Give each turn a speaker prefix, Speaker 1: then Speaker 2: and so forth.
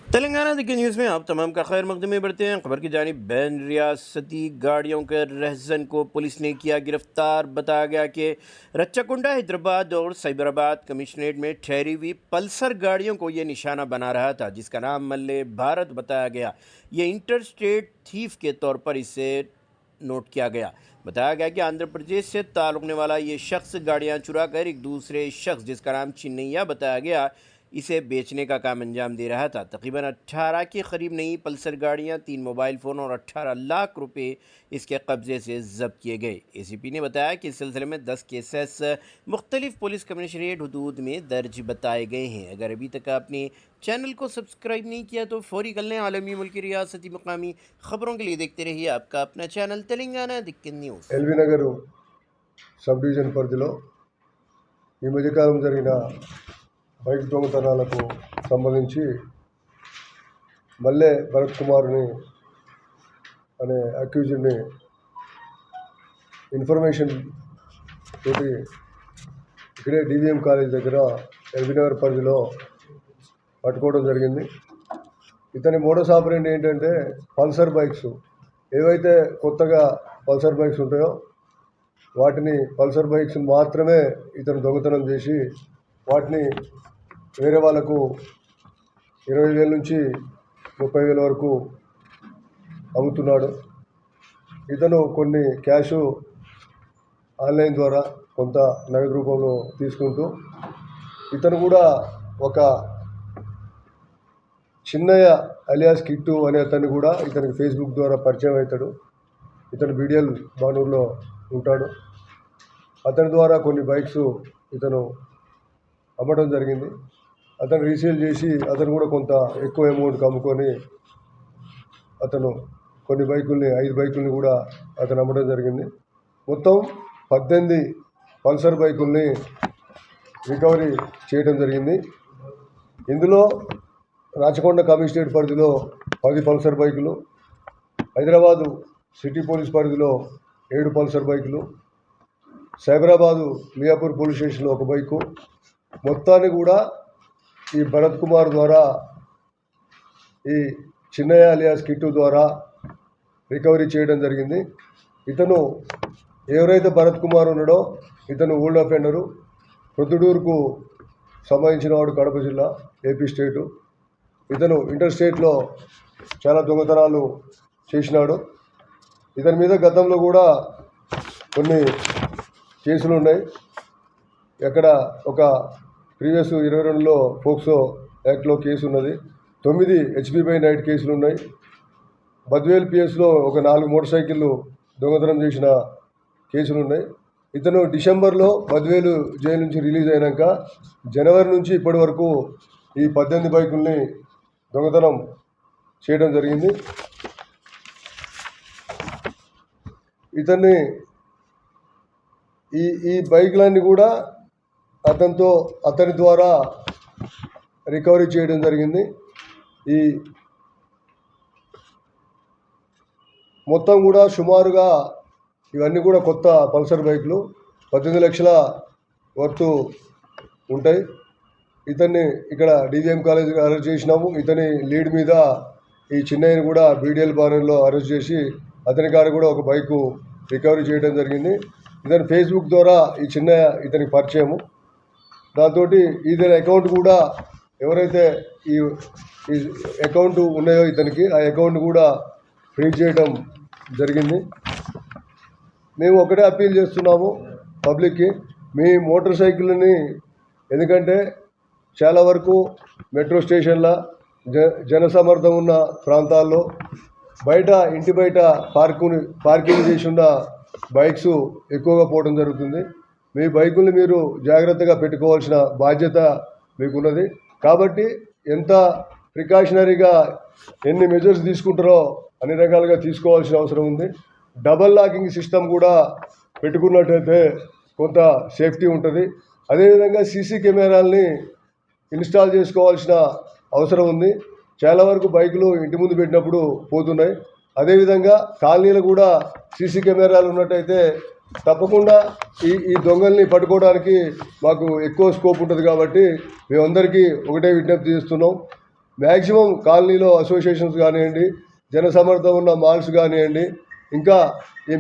Speaker 1: तेलंगाना दिग्गज न्यूज़ में आप तमाम का खैर मकदम में बढ़ते हैं। खबर की जानिब बैन रियासती गाड़ियों के रहसन को पुलिस ने किया गिरफ्तार। बताया गया कि रच्चाकुंडा हैदराबाद और साइबराबाद कमिश्नरेट में ठहरी हुई पल्सर गाड़ियों को ये निशाना बना रहा था, जिसका नाम मल्ले भारत बताया गया। ये इंटर स्टेट थीफ के तौर पर इसे नोट किया गया। बताया गया कि आंध्र प्रदेश से ताल्लुकने वाला ये शख्स गाड़ियां चुरा कर एक दूसरे शख्स, जिसका नाम चिन्नैया बताया गया, इसे बेचने का काम अंजाम दे रहा था। तकरीबन 18 के करीब नई पल्सर गाड़ियां, 3 मोबाइल फ़ोन और 18 लाख रुपए इसके कब्ज़े से ज़ब्त किए गए। एसीपी ने बताया कि इस सिलसिले में 10 केसेस मुख्तलिफ पुलिस कमिश्नरेट हदूद में दर्ज बताए गए हैं। अगर अभी तक आपने चैनल को सब्सक्राइब नहीं किया तो फौरी कर लें। आलमी, मुल्की, रियासती, मकामी खबरों के लिए देखते रहिए आपका अपना चैनल तेलंगाना दिक्कत news.
Speaker 2: LB Nagar sub division పరిధిలో ఈ మధ్యకాలం జరిగిన బైక్ దొంగతనాలకు సంబంధించి మల్లె భరత్ కుమార్ని అనే అక్యూజ్డ్ని ఇన్ఫర్మేషన్ తోటి ఇక్కడే డివిఎం కాలేజ్ దగ్గర ఎల్బీ నగర్ పరిధిలో పట్టుకోవడం జరిగింది. ఇతని మోడస్ ఆపరెండి ఏంటంటే పల్సర్ బైక్స్ ఏవైతే కొత్తగా పల్సర్ బైక్స్ ఉంటాయో వాటిని పల్సర్ బైక్స్ మాత్రమే ఇతను దొంగతనం చేసి వాటిని వేరే వాళ్ళకు 20,000 నుంచి 30,000 వరకు అమ్ముతున్నాడు. ఇతను కొన్ని క్యాషు ఆన్లైన్ ద్వారా కొంత నగదు రూపంలో తీసుకుంటూ ఇతను కూడా ఒక చిన్నయ్య అలియాస్ కిట్టు అనే అతన్ని కూడా ఇతనికి ఫేస్బుక్ ద్వారా పరిచయం అవుతాడు. ఇతను బీడిఎల్ బానూరులో ఉంటాడు. అతని ద్వారా కొన్ని బైక్స్ ఇతను అమ్మడం జరిగింది. అతను రీసేల్ చేసి అతను కూడా కొంత ఎక్కువ అమౌంట్కి అమ్ముకొని అతను కొన్ని బైకుల్ని 5 బైకుల్ని కూడా అతను అమ్మడం జరిగింది. మొత్తం 18 పల్సర్ బైకుల్ని రికవరీ చేయడం జరిగింది. ఇందులో రాచకొండ కమిషనరేట్ పరిధిలో 10 పల్సర్ బైకులు, హైదరాబాదు సిటీ పోలీస్ పరిధిలో 7 పల్సర్ బైకులు, సైబరాబాదు మియాపూర్ పోలీస్ స్టేషన్లో 1 బైకు, మొత్తాన్ని కూడా ఈ భరత్ కుమార్ ద్వారా, ఈ చిన్నయ్య అలియాస్ కిట్టు ద్వారా రికవరీ చేయడం జరిగింది. ఇతను ఎవరైతే భరత్ కుమార్ ఉన్నాడో ఇతను ఓల్డ్ అఫెండరు, ప్రొద్దుటూరుకు సంబంధించిన వాడు, కడప జిల్లా, ఏపీ స్టేటు. ఇతను ఇంటర్ స్టేట్లో చాలా దొంగతనాలు చేసినాడు. ఇతని మీద గతంలో కూడా కొన్ని కేసులు ఉన్నాయి. ఎక్కడ ఒక ప్రీవియస్ 22లో పోక్సో యాక్ట్లో కేసు ఉన్నది. 9 HP/నైట్ కేసులు ఉన్నాయి. బద్వేల్ పిఎస్లో ఒక 4 మోటార్ సైకిళ్ళు దొంగతనం చేసిన కేసులు ఉన్నాయి. ఇతను డిసెంబర్లో బద్వేలు జైలు నుంచి రిలీజ్ అయినాక జనవరి నుంచి ఇప్పటి వరకు ఈ 18 బైకుల్ని దొంగతనం చేయడం జరిగింది. ఇతన్ని ఈ బైకులన్నీ కూడా అతని ద్వారా రికవరీ చేయడం జరిగింది. ఈ మొత్తం కూడా సుమారుగా ఇవన్నీ కూడా కొత్త పల్సర్ బైకులు 18 లక్షల వర్తు ఉంటాయి. ఇతన్ని ఇక్కడ డివిఎం కాలేజ్ అరెస్ట్ చేసినాము. ఇతని లీడ్ మీద ఈ చిన్నయ్యని కూడా బీడిఎల్ బానర్లో అరెస్ట్ చేసి అతని కాడ కూడా ఒక బైకు రికవరీ చేయడం జరిగింది. ఇతని ఫేస్బుక్ ద్వారా ఈ చిన్నయ్య ఇతనికి పరిచయము. దాంతో ఇతని అకౌంట్ కూడా ఎవరైతే ఈ అకౌంట్ ఉన్నాయో ఇతనికి ఆ అకౌంట్ కూడా ఫ్రీజ్ చేయడం జరిగింది. మేము ఒకటే అప్పీల్ చేస్తున్నాము పబ్లిక్కి, మీ మోటార్ సైకిల్ని, ఎందుకంటే చాలా వరకు మెట్రో స్టేషన్ల, జనసమర్థం ఉన్న ప్రాంతాల్లో బయట, ఇంటి బయట పార్కింగ్ చేసి ఉన్న బైక్స్ ఎక్కువగా పోవడం జరుగుతుంది. మీ బైకుల్ని మీరు జాగ్రత్తగా పెట్టుకోవాల్సిన బాధ్యత మీకున్నది. కాబట్టి ఎంత ప్రికాషనరీగా ఎన్ని మెజర్స్ తీసుకుంటారో అన్ని రకాలుగా తీసుకోవాల్సిన అవసరం ఉంది. డబల్ లాకింగ్ సిస్టమ్ కూడా పెట్టుకున్నట్టయితే కొంత సేఫ్టీ ఉంటుంది. అదేవిధంగా సీసీ కెమెరాల్ని ఇన్స్టాల్ చేసుకోవాల్సిన అవసరం ఉంది. చాలా వరకు బైకులు ఇంటి ముందు పెట్టినప్పుడు పోతున్నాయి. అదేవిధంగా కాలనీలు కూడా సీసీ కెమెరాలు ఉన్నట్టయితే తప్పకుండా ఈ దొంగల్ని పట్టుకోవడానికి మాకు ఎక్కువ స్కోప్ ఉంటుంది. కాబట్టి మేమందరికీ ఒకటే విజ్ఞప్తి చేస్తున్నాం, మ్యాక్సిమం కాలనీలో అసోసియేషన్స్ కానివ్వండి, జనసమర్థం ఉన్న మాల్స్ కానివ్వండి, ఇంకా ఈ